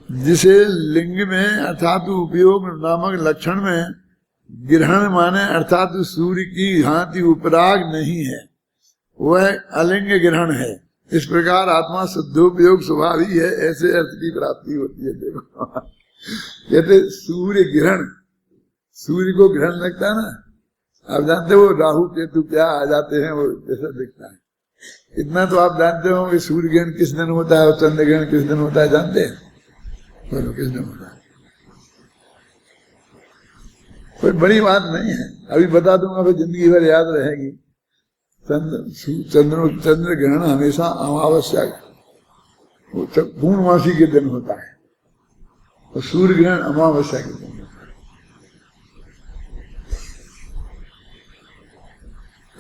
जिसे लिंग में अर्थात उपयोग नामक लक्षण में ग्रहण माने अर्थात सूर्य की भांति उपराग नहीं है, वह अलिंग ग्रहण है। इस प्रकार आत्मा शुद्धोपयोग स्वभावी है, ऐसे अर्थ की प्राप्ति होती है। देखो कहते सूर्य ग्रहण, सूर्य को ग्रहण लगता है ना, आप जानते हो राहु केतु क्या आ जाते हैं, वो जैसा दिखता है। इतना तो आप जानते हो कि सूर्य ग्रहण किस दिन होता है और चंद्र ग्रहण किस दिन होता है, जानते हैं? बोलो किस दिन होता है? कोई बड़ी बात नहीं है, अभी बता दूंगा, फिर जिंदगी भर याद रहेगी। चंद्र ग्रहण हमेशा अमावस्या पूर्णमासी के दिन होता है और सूर्य ग्रहण अमावस्या के दिन होता है।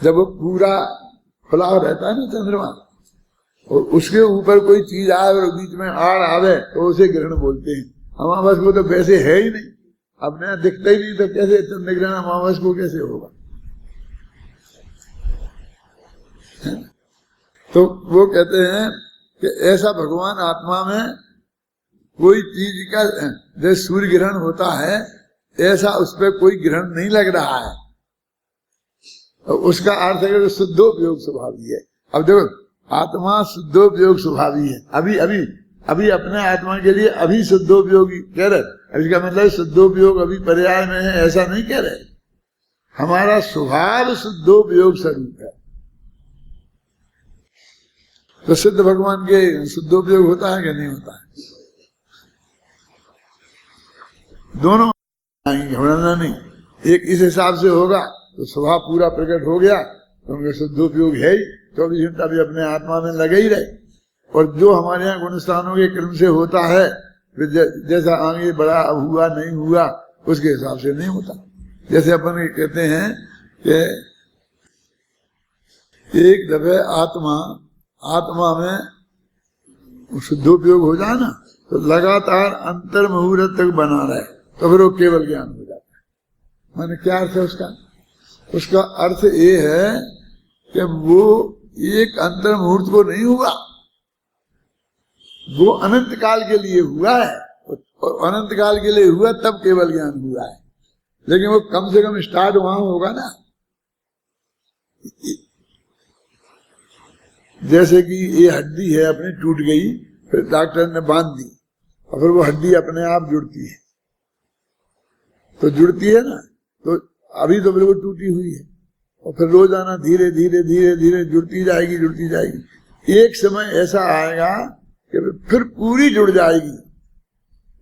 जब वो पूरा खुला रहता है ना चंद्रमा, और उसके ऊपर कोई चीज आए और बीच में आड़ आवे तो उसे ग्रहण बोलते हैं। अमावस को तो वैसे है ही नहीं, अपने दिखता ही नहीं, तो कैसे चंद्र ग्रहण अमावस को कैसे होगा? तो वो कहते हैं कि ऐसा भगवान आत्मा में कोई चीज का जैसे सूर्य ग्रहण होता है ऐसा उस पर कोई ग्रहण नहीं लग रहा है, और उसका अर्थ है कि शुद्धोपयोग स्वभावी है। अब देखो आत्मा शुद्धोपयोग स्वभावी है, अभी अभी अभी अपने आत्मा के लिए अभी शुद्धोपयोगी कह रहे, इसका मतलब शुद्धोपयोग अभी पर्याय में है ऐसा नहीं कह रहे। हमारा स्वभाव शुद्धोपयोग स्वरूप है, तो सिद्ध भगवान के शुद्धोपयोग होता है कि नहीं होता है? दोनों घबराना नहीं, एक इस हिसाब से होगा तो स्वभाव पूरा प्रकट हो गया तो उनका शुद्धोपयोग है ही, 24 घंटा भी अपने आत्मा में लगे ही रहे। और जो हमारे यहाँ गुण स्थानों के क्रम से होता है, जैसा आगे बड़ा हुआ नहीं हुआ उसके हिसाब से नहीं होता। जैसे अपन कहते हैं कि एक दफे आत्मा में शुद्धोपयोग हो जाए ना तो लगातार अंतर मुहूर्त तक बना रहे, तो फिर वो केवल ज्ञान हो जाता है। माने क्या अर्थ है उसका? उसका अर्थ ये है कि वो एक अंतर मुहूर्त को नहीं हुआ, वो अनंत काल के लिए हुआ है, और अनंत काल के लिए हुआ तब केवल ज्ञान हुआ है। लेकिन वो कम से कम स्टार्ट वहां होगा ना। जैसे कि ये हड्डी है अपनी टूट गई, फिर डॉक्टर ने बांध दी और फिर वो हड्डी अपने आप जुड़ती है, तो जुड़ती है ना, तो अभी तो बिल्कुल टूटी हुई है और फिर रोजाना धीरे धीरे धीरे धीरे जुड़ती जाएगी। एक समय ऐसा आएगा कि फिर पूरी जुड़ जाएगी,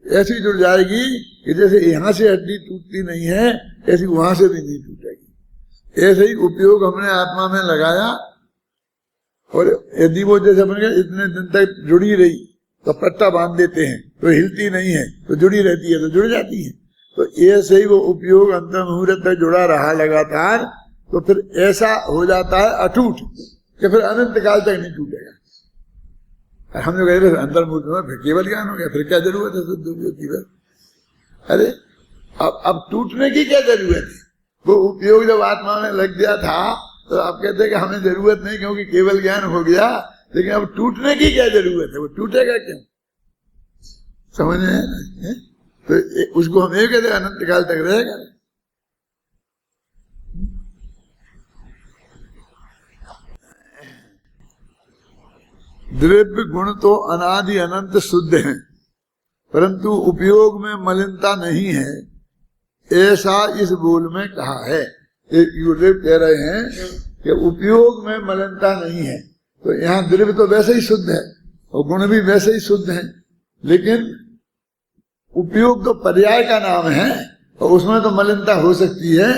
ऐसी जुड़ जाएगी कि जैसे यहाँ से हड्डी टूटती नहीं है ऐसी वहां से भी नहीं टूटेगी। ऐसे ही उपयोग हमने आत्मा में लगाया, और यदि वो जैसे बन गया इतने दिन तक जुड़ी रही तो पट्टा बांध देते हैं तो हिलती नहीं है, तो जुड़ी रहती है तो जुड़ जाती है। तो ऐसे ही वो उपयोग अंतर मुहूर्त तक जुड़ा रहा लगातार, तो फिर ऐसा हो जाता है अटूट कि फिर अनंत काल तक नहीं टूटेगा। हम जो कहते हैं अंतर मुहूर्त में फिर केवल ज्ञान हो गया, फिर क्या जरूरत है शुद्ध उपयोग की? अरे अब टूटने की क्या जरूरत है? वो उपयोग जब आत्मा में लग गया था तो आप कहते हैं कि हमें जरूरत नहीं क्योंकि केवल ज्ञान हो गया, लेकिन अब टूटने की क्या जरूरत है? वो टूटेगा क्यों? समझ में? तो उसको हम ये कहते हैं अनंत काल तक रहेगा। द्रव्य गुण तो अनादि अनंत शुद्ध हैं, परंतु उपयोग में मलिनता नहीं है, ऐसा इस बोल में कहा है। एक गुरुदेव कह रहे हैं कि उपयोग में मलिनता नहीं है, तो यहाँ द्रव्य तो वैसे ही शुद्ध है और गुण भी वैसे ही शुद्ध है, लेकिन उपयोग तो पर्याय का नाम है और उसमें तो मलिनता हो सकती है,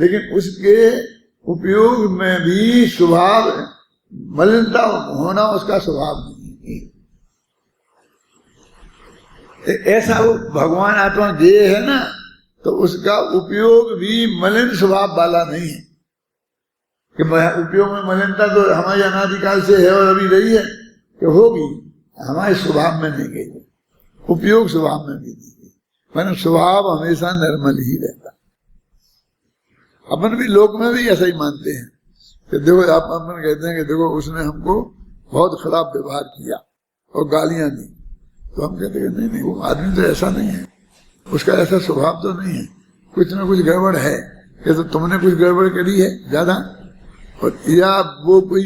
लेकिन उसके उपयोग में भी स्वभाव मलिनता होना उसका स्वभाव नहीं है। ऐसा वो भगवान आत्मा जे है ना, तो उसका उपयोग भी मलिन स्वभाव वाला नहीं है कि उपयोग में मलिनता तो हमारे अनादिकाल से है और अभी रही है कि होगी, हमारे स्वभाव में नहीं गई, उपयोग स्वभाव में भी नहीं गई। मैंने स्वभाव हमेशा निर्मल ही रहता। अपन भी लोक में भी ऐसा ही मानते हैं कि देखो आप अपन कहते हैं कि देखो उसने हमको बहुत खराब व्यवहार किया और गालियां दी, तो हम कहते हैं नहीं वो आदमी तो ऐसा नहीं है, उसका ऐसा स्वभाव तो नहीं है, कुछ ना कुछ गड़बड़ है। कि तो तुमने कुछ गड़बड़ करी है ज्यादा, और या वो कोई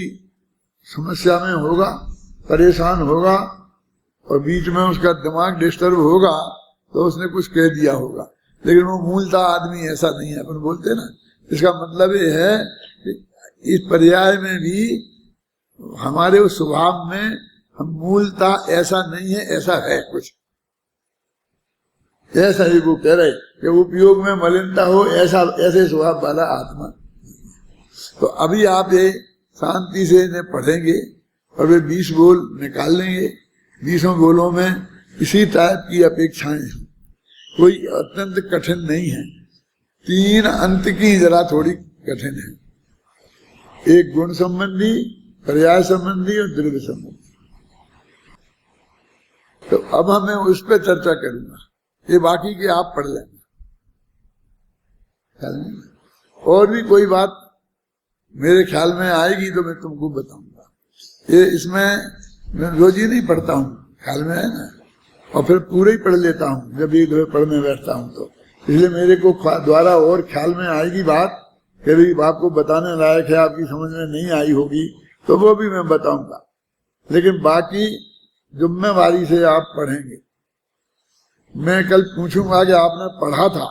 समस्या में होगा, परेशान होगा, और बीच में उसका दिमाग डिस्टर्ब होगा तो उसने कुछ कह दिया होगा, लेकिन वो मूलतः आदमी ऐसा नहीं है। अपन बोलते हैं ना, इसका मतलब ये है कि इस पर्याय में भी हमारे उस स्वभाव में हम मूलतः ऐसा नहीं है, ऐसा है कुछ, ऐसा ही वो कह रहे कि उपयोग में मलिनता हो, ऐसा ऐसे स्वभाव वाला आत्मा। तो अभी आप ये शांति से इन्हें पढ़ेंगे और वे 20 बोल निकाल लेंगे। 20 बोलों में इसी टाइप की अपेक्षाएं हैं, कोई अत्यंत कठिन नहीं है। 3 अंत की जरा थोड़ी कठिन है, एक गुण संबंधी, पर्याय संबंधी और द्रव्य संबंधी। तो अब हमें उस पर चर्चा करूंगा, ये बाकी के आप पढ़ लेना। और भी कोई बात मेरे ख्याल में आएगी तो मैं तुमको बताऊंगा। ये इसमें मैं रोज ही नहीं पढ़ता हूँ, ख्याल में है ना, और फिर पूरे ही पढ़ लेता हूँ जब एक दफे पढ़ने बैठता हूँ तो। इसलिए मेरे को द्वारा और ख्याल में आएगी बात कि भाई आपको बताने लायक है, आपकी समझ में नहीं आई होगी तो वो भी मैं बताऊंगा। लेकिन बाकी जिम्मेवारी से आप पढ़ेंगे। मैं कल पूछूंगा कि आपने पढ़ा था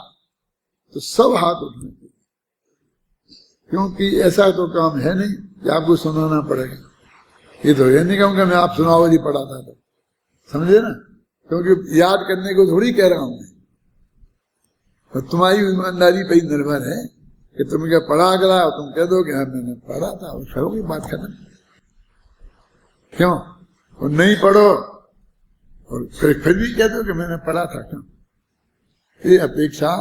तो सब हाथ उठने चाहिए, क्योंकि ऐसा तो काम है नहीं कि आपको सुनाना पड़ेगा। ये तो ये नहीं कहूँगा मैं आप सुनाओ जी पढ़ा था तो, समझे ना, क्योंकि याद करने को थोड़ी कह रहा हूं मैं, तो तुम्हारी ईमानदारी पे ही निर्भर है कि तुम क्या पढ़ा करा, तुम कह दो कि हाँ मैंने पढ़ा था, और कहोगे बात खत्म। क्यों? और नहीं पढ़ो और फिर भी कह दो कि मैंने पढ़ा था, क्यों? ये अपेक्षा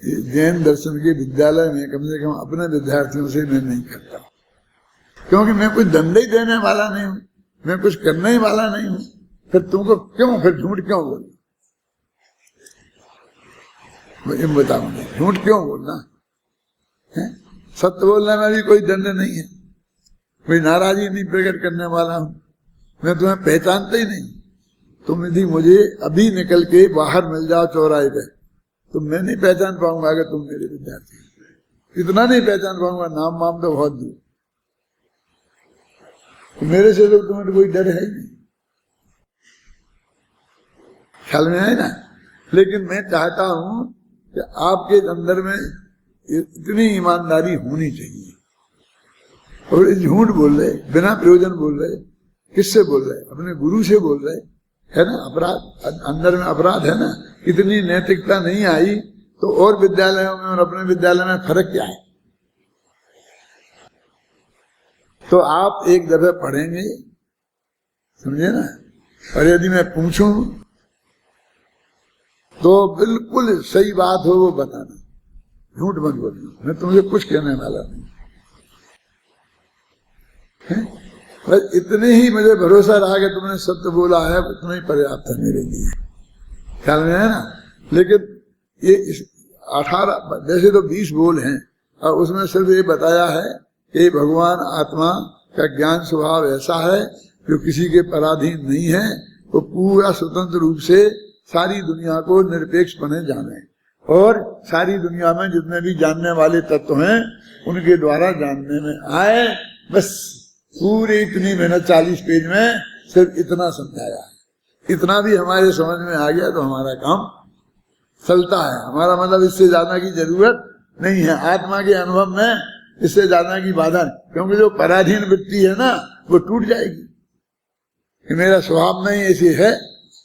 जैन दर्शन के विद्यालय में कम से कम अपने विद्यार्थियों से मैं नहीं करता, क्योंकि मैं कुछ दंड ही देने वाला नहीं हूं, मैं कुछ करने ही वाला नहीं हूं। फिर तुमको क्यों, फिर झूठ क्यों बोलना? बताऊंगा झूठ क्यों बोलना है? सत्य बोलने में भी कोई दंड नहीं है, कोई नाराजगी नहीं प्रकट करने वाला हूं। मैं तुम्हें पहचानता ही नहीं, तुम यदि मुझे अभी निकल के बाहर मिल जाओ चौराहे पे तो मैं नहीं पहचान पाऊंगा अगर तुम मेरे विद्यार्थी। इतना नहीं पहचान पाऊंगा, नाम वाम तो बहुत दूर। तो मेरे से तो तुम्हें तो कोई डर है ही नहीं, ख्याल में है ना। लेकिन मैं चाहता हूं कि आपके अंदर में इतनी ईमानदारी होनी चाहिए। और झूठ बोल रहे, बिना प्रयोजन बोल रहे, किससे बोल रहे? अपने गुरु से बोल रहे, है ना। अपराध अंदर में अपराध है ना। इतनी नैतिकता नहीं आई तो और विद्यालयों में और अपने विद्यालय में फर्क क्या है? तो आप एक दफे पढ़ेंगे, समझे ना। और यदि मैं पूछूं तो बिल्कुल सही बात हो वो बताना, झूठ मत बोलना। मैं तुमसे कुछ कहने वाला नहीं है, बस इतने ही मुझे भरोसा रहा कि तुमने सत्य बोला है, उतना ही पर्याप्त है मेरे लिए, ख्याल में है ना। लेकिन ये 18 वैसे तो 20 बोल हैं और उसमें सिर्फ ये बताया है कि भगवान आत्मा का ज्ञान स्वभाव ऐसा है जो किसी के पराधीन नहीं है, वो पूरा स्वतंत्र रूप से सारी दुनिया को निरपेक्ष बने जाने, और सारी दुनिया में जितने भी जानने वाले तत्व हैं उनके द्वारा जानने में आए। बस पूरी इतनी मेहनत 40 पेज में सिर्फ इतना समझाया है। इतना भी हमारे समझ में आ गया तो हमारा काम चलता है। हमारा मतलब इससे ज्यादा की जरूरत नहीं है। आत्मा के अनुभव में इससे ज्यादा की बाधा नहीं, क्योंकि जो पराधीन वृत्ति है ना वो टूट जाएगी कि मेरा स्वभाव नहीं ऐसी है।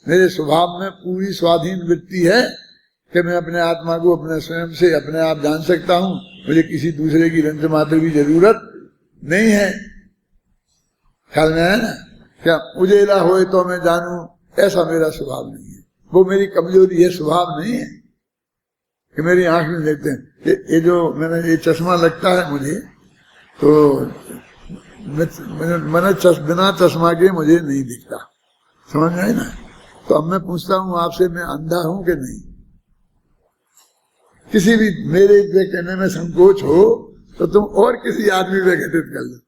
मेरे स्वभाव में पूरी स्वाधीन वृत्ति है कि मैं अपने आत्मा को अपने स्वयं से अपने आप जान सकता हूँ, मुझे किसी दूसरे की रंज मात्र की जरूरत नहीं है, ख्याल में है ना। क्या उजेला होए तो मैं जानूं, ऐसा मेरा स्वभाव नहीं है। वो मेरी कमजोरी है, स्वभाव नहीं है कि मेरी आंख में देखते हैं। ये जो मैंने ये चश्मा लगता है मुझे, तो मैंने बिना चश्मा के मुझे नहीं दिखता, समझ में आए ना। तो अब मैं पूछता हूँ आपसे, मैं अंधा हूं कि नहीं? किसी भी मेरे कहने में संकोच हो तो तुम और किसी आदमी पे घटित कर लो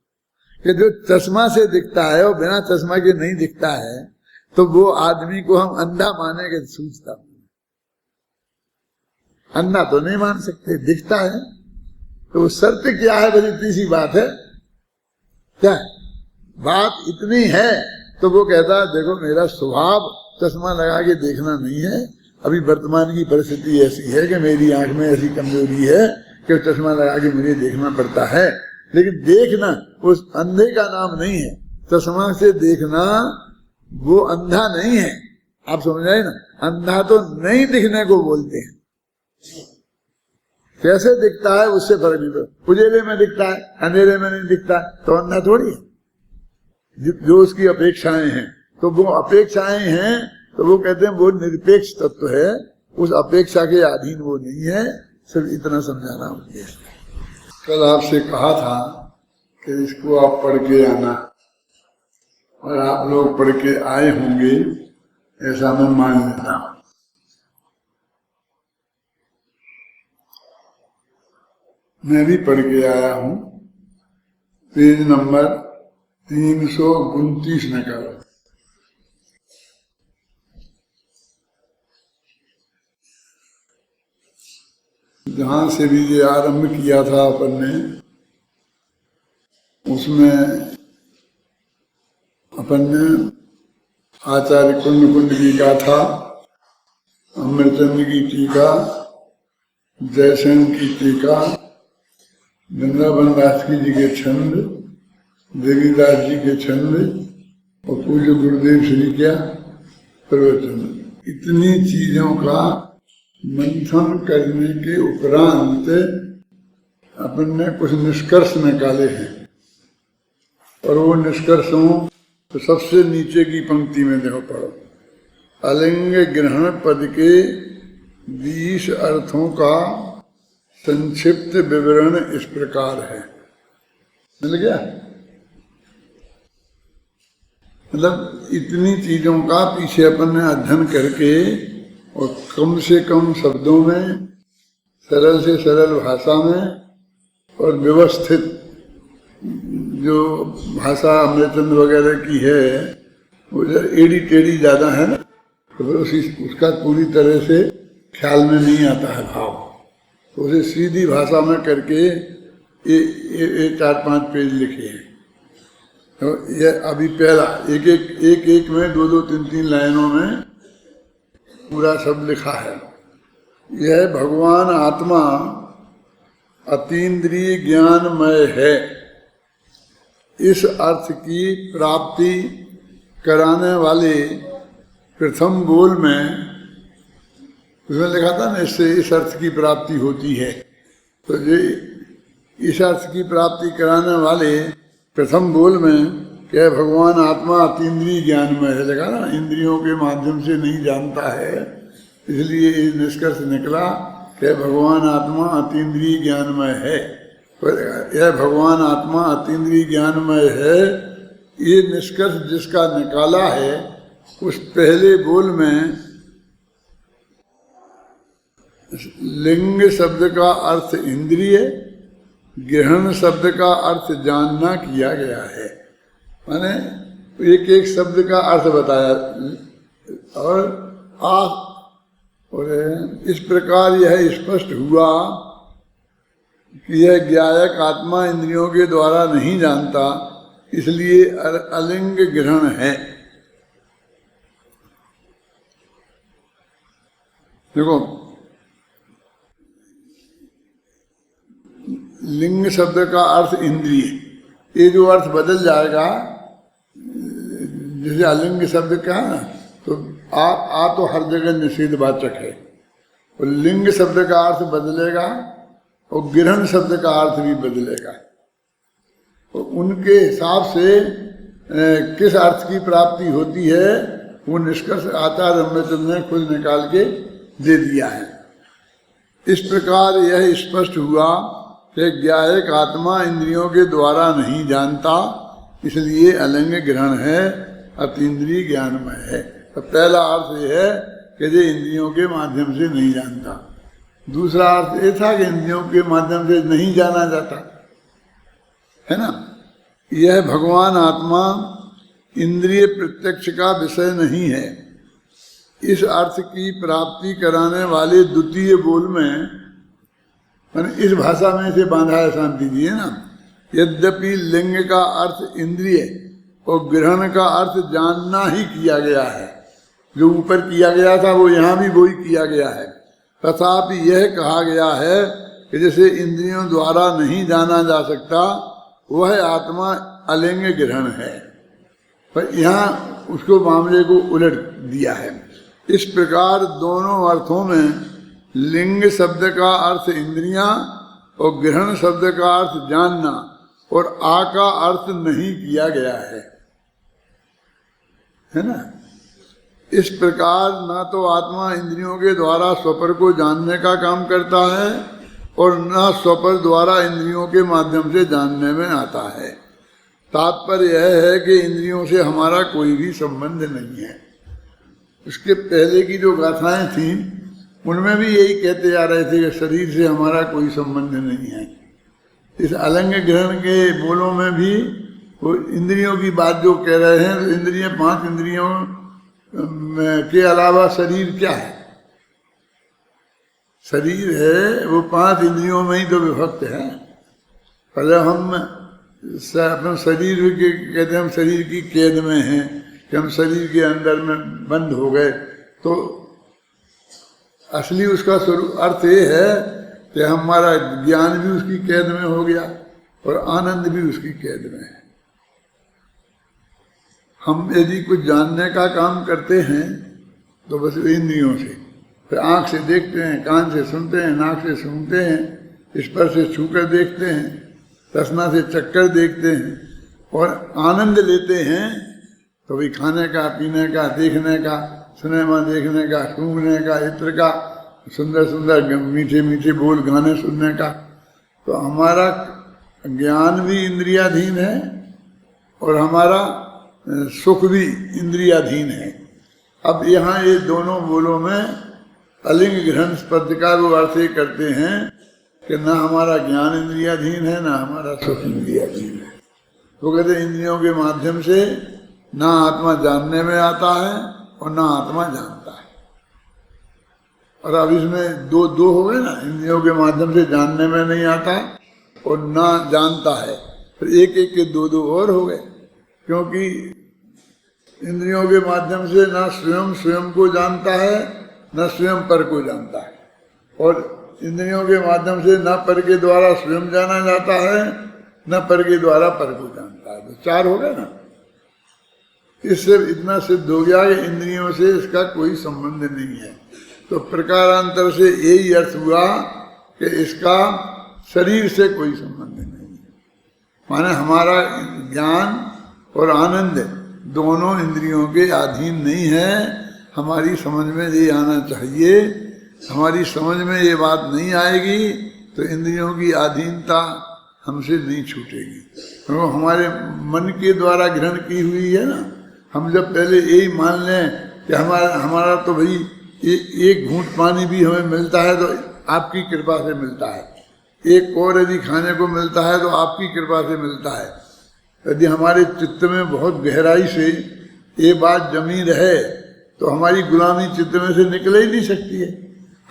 कि जो चश्मा से दिखता है और बिना चश्मा के नहीं दिखता है, तो वो आदमी को हम अंधा मानेंगे, सूझता अंधा तो नहीं मान सकते, दिखता है। तो वो शर्त क्या है, बड़ी इतनी सी बात है, क्या बात इतनी है। तो वो कहता है देखो मेरा स्वभाव चश्मा लगा के देखना नहीं है, अभी वर्तमान की परिस्थिति ऐसी है कि मेरी आंख में ऐसी कमजोरी है कि चश्मा लगा के मुझे देखना पड़ता है। लेकिन देखना उस अंधे का नाम नहीं है, चश्मा से देखना वो अंधा नहीं है। आप समझ आए ना, अंधा तो नहीं दिखने को बोलते हैं। कैसे दिखता है उससे फर्क नहीं पड़ता, उजेले में दिखता है अंधेरे में नहीं दिखता, तो अंधा थोड़ी है। जो उसकी अपेक्षाएं हैं, तो वो अपेक्षाएं हैं तो वो कहते हैं वो निरपेक्ष तत्व है, उस अपेक्षा के अधीन वो नहीं है। सिर्फ इतना समझाना होता है। कल आपसे कहा था कि इसको आप पढ़ के आना, और आप लोग पढ़ के आए होंगे ऐसा मैं मान लेता हूं। मैं भी पढ़ के आया हूं, पेज नंबर 329 में करो। जहां से भी ये आरंभ किया था अपन ने, उसमें अपन ने आचार्य कुंड की गाथा, अमृतचंद्र की टीका, जयसेन की टीका, वृंदावन दास जी के छंद, देवीदास जी के छंद और पूज्य गुरुदेव श्री क्या प्रवचन, इतनी चीजों का मंथन करने के उपरांत अपन ने कुछ निष्कर्ष निकाले हैं। और वो निष्कर्षों तो सबसे नीचे की पंक्ति में देखो, पढ़ो। अलिंग ग्रहण पद के 20 अर्थों का संक्षिप्त विवरण इस प्रकार है। मिल गया? मतलब इतनी चीजों का पीछे अपन ने अध्ययन करके और कम से कम शब्दों में, सरल से सरल भाषा में और व्यवस्थित, जो भाषा अमृतचंद वगैरह की है वो एड़ी टेढ़ी ज्यादा है ना, तो उसका पूरी तरह से ख्याल में नहीं आता है भाव, तो उसे सीधी भाषा में करके ये 4-5 पेज लिखे हैं। तो ये अभी पहला एक में 2-2, 3-3 लाइनों में पूरा सब लिखा है। यह भगवान आत्मा अतीन्द्रिय ज्ञानमय है, इस अर्थ की प्राप्ति कराने वाले प्रथम बोल में उसमें लिखा था ना, इससे इस अर्थ की प्राप्ति होती है। तो ये इस अर्थ की प्राप्ति कराने वाले प्रथम बोल में क्या भगवान आत्मा अतीन्द्रिय ज्ञान में है, लगा ना, इंद्रियों के माध्यम से नहीं जानता है, इसलिए ये निष्कर्ष निकला कि भगवान आत्मा अतीन्द्रिय ज्ञानमय है। यह भगवान आत्मा अतीन्द्रिय ज्ञानमय है, ये निष्कर्ष जिसका निकाला है उस पहले बोल में लिंग शब्द का अर्थ इंद्रिय, ग्रहण शब्द का अर्थ जानना किया गया है। माने एक एक शब्द का अर्थ बताया और इस प्रकार यह स्पष्ट हुआ कि यह ज्ञायक आत्मा इंद्रियों के द्वारा नहीं जानता, इसलिए अलिंग ग्रहण है। देखो, लिंग शब्द का अर्थ इंद्रिय, ये जो अर्थ बदल जाएगा, जैसे अलिंग शब्द का है ना, तो तो हर जगह निषेधवाचक है, और लिंग शब्द का अर्थ बदलेगा और ग्रहण शब्द का अर्थ भी बदलेगा। और उनके हिसाब से किस अर्थ की प्राप्ति होती है वो निष्कर्ष आचार्य अमृतचंद ने खुद निकाल के दे दिया है। इस प्रकार यह स्पष्ट हुआ कि ज्ञायक आत्मा इंद्रियों के द्वारा नहीं जानता, इसलिए अलिंग ग्रहण है, अतीन्द्रिय ज्ञानमय है। तो पहला अर्थ यह है कि ये इंद्रियों के माध्यम से नहीं जानता। दूसरा अर्थ ये था कि इंद्रियों के माध्यम से नहीं जाना जाता है ना। यह भगवान आत्मा इंद्रिय प्रत्यक्ष का विषय नहीं है। इस अर्थ की प्राप्ति कराने वाले द्वितीय बोल में, मैंने इस भाषा में से बांधा है शांति जी, है ना। यद्यपि लिंग का अर्थ इंद्रिय और ग्रहण का अर्थ जानना ही किया गया है, जो ऊपर किया गया था वो यहाँ भी वही किया गया है, तथापि यह कहा गया है कि जैसे इंद्रियों द्वारा नहीं जाना जा सकता वह आत्मा अलिंग ग्रहण है, पर यहाँ उसको मामले को उलट दिया है। इस प्रकार दोनों अर्थों में लिंग शब्द का अर्थ इंद्रियां और ग्रहण शब्द का अर्थ जानना और आ का अर्थ नहीं किया गया है ना। इस प्रकार ना तो आत्मा इंद्रियों के द्वारा स्वपर को जानने का काम करता है और न स्वपर द्वारा इंद्रियों के माध्यम से जानने में आता है। तात्पर्य यह है कि इंद्रियों से हमारा कोई भी संबंध नहीं है। उसके पहले की जो गाथाएं थीं उनमें भी यही कहते आ रहे थे कि शरीर से हमारा कोई संबंध नहीं है। इस अलंग ग्रहण के बोलों में भी वो इंद्रियों की बात जो कह रहे हैं, तो इंद्रियां, 5 इंद्रियों के अलावा शरीर क्या है? शरीर है वो 5 इंद्रियों में ही तो विभक्त है। पहले हम अपने शरीर के कहते हैं हम शरीर की कैद में हैं कि हम शरीर के अंदर में बंद हो गए, तो असली उसका स्वरूप अर्थ ये है कि हमारा ज्ञान भी उसकी कैद में हो गया और आनंद भी उसकी कैद में है। हम यदि कुछ जानने का काम करते हैं तो बस इंद्रियों से, फिर आँख से देखते हैं, कान से सुनते हैं, नाक से सूंघते हैं, स्पर्श से छूकर देखते हैं, रसना से चक्कर देखते हैं और आनंद लेते हैं। तो भी खाने का, पीने का, देखने का, सिनेमा देखने का, सूंघने का, इत्र का, सुंदर सुंदर मीठे मीठे बोल गाने सुनने का। तो हमारा ज्ञान भी इंद्रियाधीन है और हमारा सुख भी इंद्रियाधीन है। अब यहाँ ये दोनों बोलों में अलिंग ग्रहण पद का वो अर्थ करते हैं कि ना हमारा ज्ञान इंद्रियाधीन है ना हमारा सुख इंद्रियाधीन है। वो कहते हैं इंद्रियों के माध्यम से ना आत्मा जानने में आता है और ना आत्मा जानता है। और अब इसमें दो हो गए ना, इंद्रियों के माध्यम से जानने में नहीं आता और ना जानता है, फिर एक एक के दो और हो गए, क्योंकि इंद्रियों के माध्यम से ना स्वयं को जानता है न स्वयं पर को जानता है, और इंद्रियों के माध्यम से न पर के द्वारा स्वयं जाना जाता है न पर के द्वारा पर को जानता है। तो 4 हो गए ना। इससे इतना सिद्ध हो गया कि इंद्रियों से इसका कोई संबंध नहीं है। तो प्रकारांतर से यही अर्थ हुआ कि इसका शरीर से कोई संबंध नहीं है। माने हमारा ज्ञान और आनंद दोनों इंद्रियों के अधीन नहीं है। हमारी समझ में ये आना चाहिए। हमारी समझ में ये बात नहीं आएगी तो इंद्रियों की अधीनता हमसे नहीं छूटेगी। तो हमारे मन के द्वारा ग्रहण की हुई है ना। हम जब पहले यही मान लें कि हमारा तो भाई एक घूंट पानी भी हमें मिलता है तो आपकी कृपा से मिलता है, एक और यदि खाने को मिलता है तो आपकी कृपा से मिलता है। यदि हमारे चित्त में बहुत गहराई से ये बात जमी रहे तो हमारी गुलामी चित्त में से निकल ही नहीं सकती है।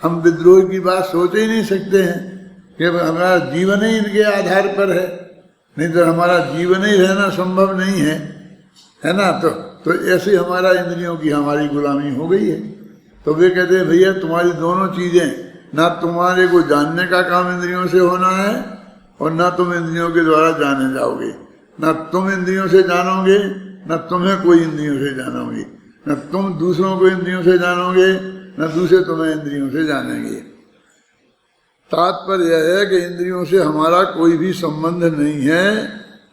हम विद्रोह की बात सोच ही नहीं सकते हैं कि हमारा जीवन ही इनके आधार पर है, नहीं तो हमारा जीवन ही रहना संभव नहीं है ना। तो ऐसे हमारा इंद्रियों की हमारी गुलामी हो गई है। तो वे कहते हैं भैया तुम्हारी दोनों चीजें, ना तुम्हारे को जानने का काम इंद्रियों से होना है और ना तुम इंद्रियों के द्वारा जाने जाओगे। ना तुम इंद्रियों से जानोगे ना तुम्हें कोई इंद्रियों से जानोगे, न तुम दूसरों को इंद्रियों से जानोगे न दूसरे तुम्हें इंद्रियों से जानेंगे। तात्पर्य यह है कि इंद्रियों से हमारा कोई भी संबंध नहीं है,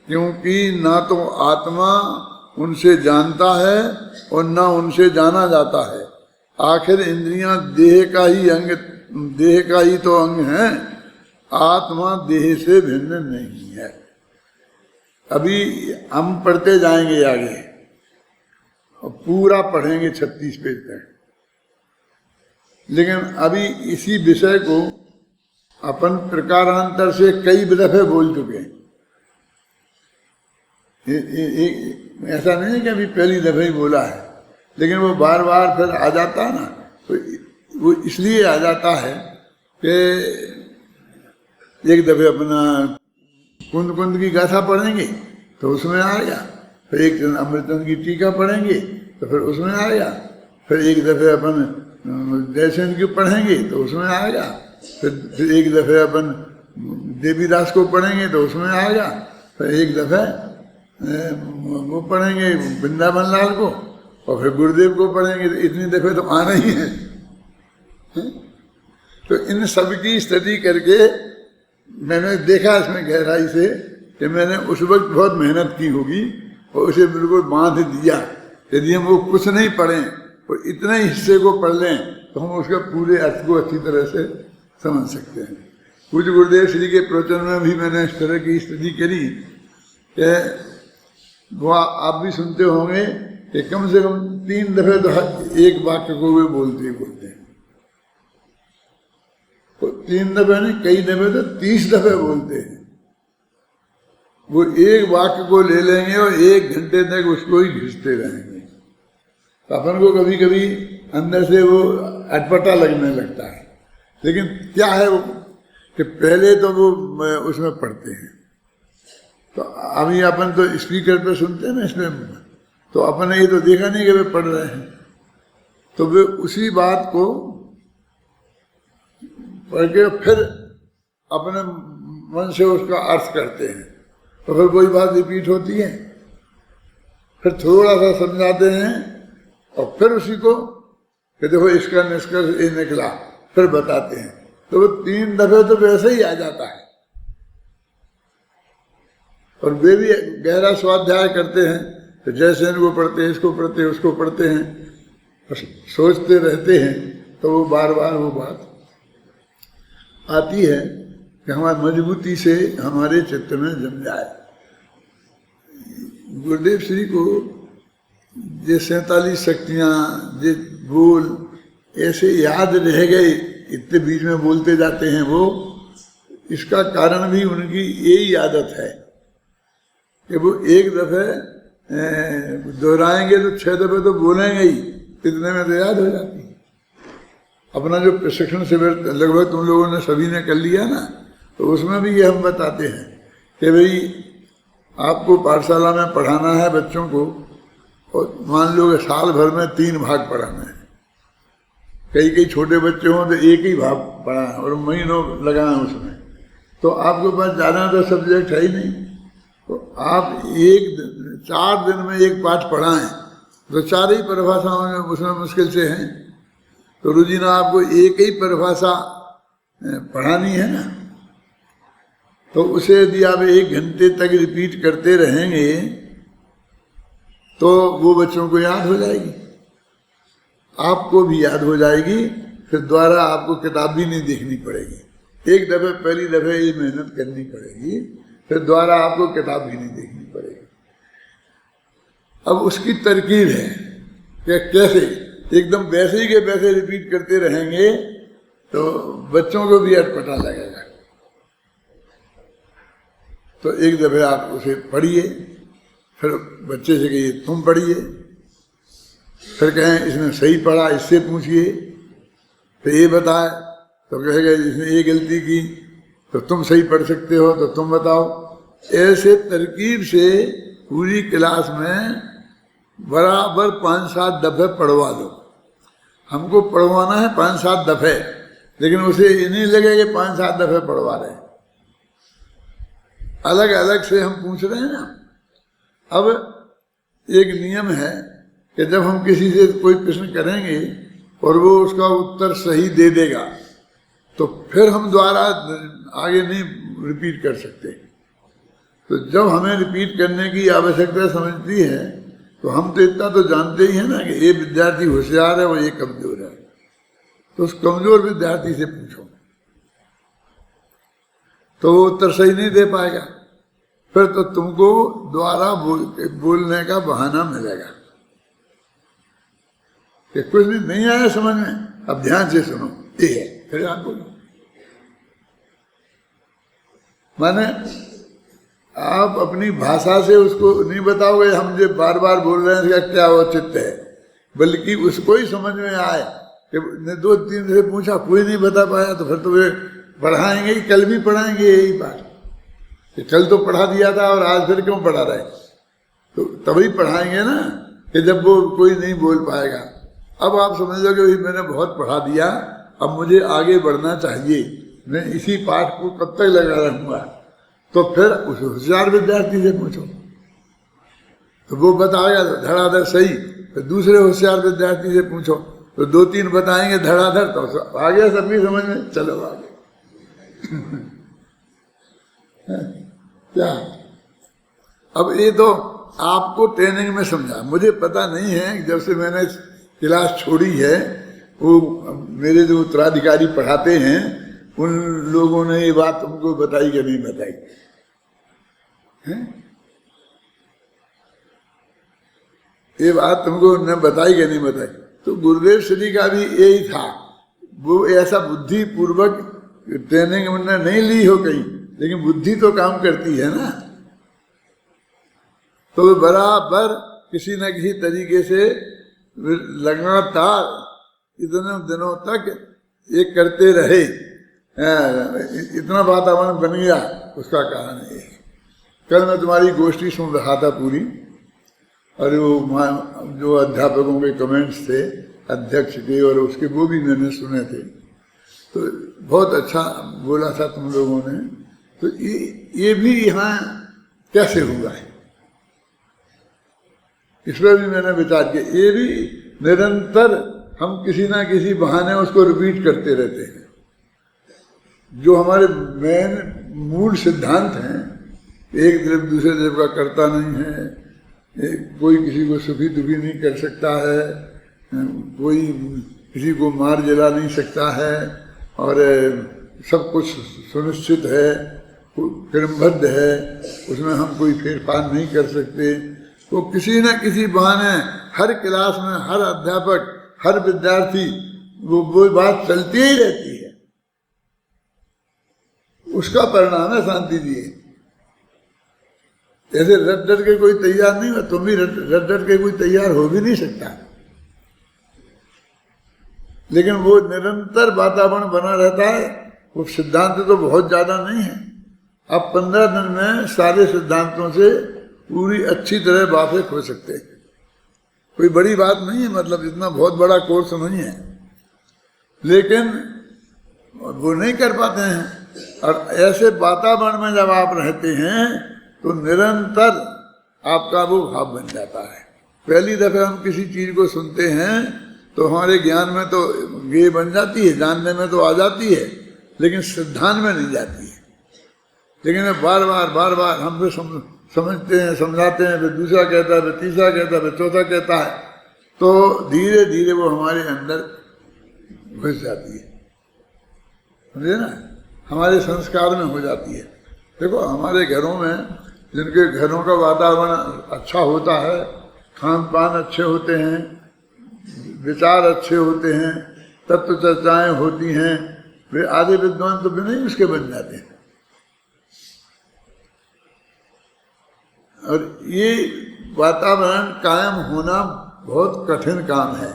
क्योंकि ना तो आत्मा उनसे जानता है और ना उनसे जाना जाता है। आखिर इंद्रियां देह का ही तो अंग है, आत्मा देह से भिन्न नहीं है। अभी हम पढ़ते जाएंगे आगे और पूरा पढ़ेंगे 36 पेज तक, लेकिन अभी इसी विषय को अपन प्रकारांतर से कई दफे बोल चुके हैं। ऐसा नहीं है कि अभी पहली दफे ही बोला है, लेकिन वो बार बार फिर आ जाता है ना, तो वो इसलिए आ जाता है कि एक दफे अपना कुंद कुंद की गाथा पढ़ेंगे तो उसमें आएगा, फिर एक दिन अमृतन की टीका पढ़ेंगे तो फिर उसमें आएगा, फिर एक दफे अपन जयसेन की पढ़ेंगे तो उसमें आएगा, फिर एक दफे अपन देवीदास को पढ़ेंगे तो उसमें आएगा, फिर एक दफे वो पढ़ेंगे वृंदावन लाल को, और फिर गुरुदेव को पढ़ेंगे, तो इतनी दफे तो आना ही है। तो इन सब की स्टडी करके मैंने देखा इसमें गहराई से कि मैंने उस वक्त बहुत मेहनत की होगी और उसे बिल्कुल बांध दिया। यदि हम वो कुछ नहीं पढ़ें और इतने हिस्से को पढ़ लें तो हम उसके पूरे अर्थ को अच्छी तरह से समझ सकते हैं। पूज्य गुरुदेव श्री के प्रवचन में भी मैंने इस तरह की स्टडी करी कि वो आप भी सुनते होंगे कि कम से कम 3 दफे तो एक वाक्य को वे बोलते हैं, तो 3 दफे नहीं, कई दफे तो 30 दफे बोलते हैं। वो एक वाक्य को ले लेंगे और 1 घंटे तक उसको ही घिसते रहेंगे, तो अपन को कभी कभी अंदर से वो अटपटा लगने लगता है। लेकिन क्या है वो कि पहले तो वो उसमें पढ़ते हैं, तो अभी अपन तो स्पीकर पे सुनते हैं ना, इसमें तो अपन ने ये तो देखा नहीं कि वे पढ़ रहे हैं, तो वे उसी बात को पढ़ के फिर अपने मन से उसका अर्थ करते हैं, तो फिर कोई बात रिपीट होती है, फिर थोड़ा सा समझाते हैं और फिर उसी को कि देखो इसका निष्कर्ष ये निकला, फिर बताते हैं। तो वो 3 दफे तो वैसे ही आ जाता है। और वे भी गहरा स्वाध्याय करते हैं, तो जैसे इनको पढ़ते हैं, इसको पढ़ते हैं, उसको पढ़ते हैं, सोचते रहते हैं, तो वो बार बार वो बात आती है कि हमारी मजबूती से हमारे चित्त में जम जाए। गुरुदेव श्री को ये 47 शक्तियाँ, ये बोल ऐसे याद रह गए, इतने बीच में बोलते जाते हैं वो, इसका कारण भी उनकी यही आदत है कि वो एक दफे दोहराएंगे तो 6 दफे तो बोलेंगे ही, इतने में तो याद हो जाती है। अपना जो प्रशिक्षण शिविर लगभग तुम लोगों ने सभी ने कर लिया ना, तो उसमें भी ये हम बताते हैं कि भाई आपको पाठशाला में पढ़ाना है बच्चों को, और मान लो कि साल भर में 3 भाग पढ़ाना है। कई छोटे बच्चे हों तो एक ही भाग पढ़ाना और महीनों लगाना उसमें, तो आपके पास ज़्यादा तो सब्जेक्ट है ही नहीं, तो आप 4 दिन में एक पाठ पढ़ाएं, तो 4 ही परिभाषाओं में उसमें मुश्किल से हैं, तो रोजीना आपको एक ही परिभाषा पढ़ानी है ना, तो उसे यदि आप 1 घंटे तक रिपीट करते रहेंगे तो वो बच्चों को याद हो जाएगी, आपको भी याद हो जाएगी, फिर दोबारा आपको किताब भी नहीं देखनी पड़ेगी। एक दफे पहली दफे ये मेहनत करनी पड़ेगी, फिर दोबारा आपको किताब भी नहीं देखनी पड़ेगी। अब उसकी तरकीब है कि कैसे एकदम वैसे ही के वैसे रिपीट करते रहेंगे तो बच्चों को भी अटपटा लगेगा। तो एक दफे आप उसे पढ़िए, फिर बच्चे से कहिए तुम पढ़िए, फिर कहें इसने सही पढ़ा, इससे पूछिए, फिर ये बताए तो कहेगा इसने ये गलती की तो तुम सही पढ़ सकते हो तो तुम बताओ। ऐसे तरकीब से पूरी क्लास में बराबर 5-7 दफे पढ़वा दो। हमको पढ़वाना है 5-7 दफे, लेकिन उसे ये नहीं लगे कि 5-7 दफे पढ़वा रहे हैं, अलग अलग से हम पूछ रहे हैं ना। अब एक नियम है कि जब हम किसी से कोई प्रश्न करेंगे और वो उसका उत्तर सही दे देगा तो फिर हम दोबारा आगे नहीं रिपीट कर सकते। तो जब हमें रिपीट करने की आवश्यकता समझती है तो हम तो इतना तो जानते ही हैं ना कि ये विद्यार्थी होशियार है और ये कमजोर है, तो उस कमजोर विद्यार्थी से पूछो, तो वो उत्तर सही नहीं दे पाएगा, फिर तो तुमको दोबारा बोलने का बहाना मिलेगा कि कुछ नहीं आया समझ में, अब ध्यान से सुनो, ये है, फिर आप बोलो। माने आप अपनी भाषा से उसको नहीं बताओगे हम जो बार बार बोल रहे हैं इसका क्या औचित्य है, बल्कि उसको ही समझ में आए कि 2-3 से पूछा कोई नहीं बता पाया तो फिर तो वे पढ़ाएंगे ही, कल भी पढ़ाएंगे यही पाठ कि कल तो पढ़ा दिया था और आज फिर क्यों पढ़ा रहे, तो तभी पढ़ाएंगे ना कि जब वो कोई नहीं बोल पाएगा। अब आप समझ लो कि मैंने बहुत पढ़ा दिया, अब मुझे आगे बढ़ना चाहिए, मैं इसी पाठ को कब तक लगा रहूँगा, तो फिर उस होशियार विद्यार्थी से पूछो तो वो बताएगा तो धड़ाधड़ सही, फिर दूसरे होशियार विद्यार्थी से पूछो तो 2-3 बताएंगे धड़ाधड़, तो आ गया सबकी समझ में, चलो आगे। क्या अब ये तो आपको ट्रेनिंग में समझा, मुझे पता नहीं है, जब से मैंने क्लास छोड़ी है वो मेरे जो उत्तराधिकारी पढ़ाते हैं उन लोगों ने ये बात तुमको बताई कि नहीं बताई है? ये बात तुमको न बताई कि नहीं बताई। तो गुरुदेव श्री का भी यही था, वो ऐसा बुद्धि पूर्वक ट्रेनिंग उन्होंने नहीं ली हो कहीं, लेकिन बुद्धि तो काम करती है ना, तो बराबर किसी न किसी तरीके से लगातार इतने दिनों तक ये करते रहे, इतना वातावरण बन गया, उसका कारण है। कल मैं तुम्हारी गोष्ठी सुन रहा था पूरी, और वो जो अध्यापकों के कमेंट्स थे अध्यक्ष के और उसके, वो भी मैंने सुने थे, तो बहुत अच्छा बोला था तुम लोगों ने। तो ये भी यहाँ कैसे हुआ है, इस पर भी मैंने विचार किया। ये भी निरंतर हम किसी ना किसी बहाने उसको रिपीट करते रहते हैं। जो हमारे मेन मूल सिद्धांत हैं, एक द्रव्य दूसरे द्रव्य का करता नहीं है, कोई किसी को सुखी दुखी नहीं कर सकता है, कोई किसी को मार जला नहीं सकता है, और सब कुछ सुनिश्चित है, क्रमबद्ध है, उसमें हम कोई फेरफार नहीं कर सकते। वो किसी न किसी बहाने हर क्लास में हर अध्यापक हर विद्यार्थी वो बात चलती ही रहती है, उसका परिणाम है शांति जी। ऐसे रट डट के कोई तैयार नहीं हुआ, तुम भी रट डट के कोई तैयार हो भी नहीं सकता, लेकिन वो निरंतर वातावरण बना रहता है। वो सिद्धांत तो बहुत ज्यादा नहीं है, अब 15 दिन में सारे सिद्धांतों से पूरी अच्छी तरह वाकिफ हो सकते हैं, कोई बड़ी बात नहीं है, मतलब इतना बहुत बड़ा कोर्स नहीं है, लेकिन वो नहीं कर पाते हैं। और ऐसे वातावरण में जब आप रहते हैं तो निरंतर आपका वो भाव बन जाता है। पहली दफे हम किसी चीज को सुनते हैं तो हमारे ज्ञान में तो ये बन जाती है, जानने में तो आ जाती है, लेकिन सिद्धांत में नहीं जाती है। लेकिन बार बार हम फिर समझते हैं, समझाते हैं, फिर दूसरा कहता है, फिर तीसरा कहता है, फिर चौथा कहता है, तो धीरे धीरे वो हमारे अंदर घुस जाती है, समझे ना, हमारे संस्कार में हो जाती है। देखो हमारे घरों में, जिनके घरों का वातावरण अच्छा होता है, खान पान अच्छे होते हैं, विचार अच्छे होते हैं, तत्व चर्चाएं होती हैं, वे आधे विद्वान तो बिना ही उसके बन जाते हैं। और ये वातावरण कायम होना बहुत कठिन काम है।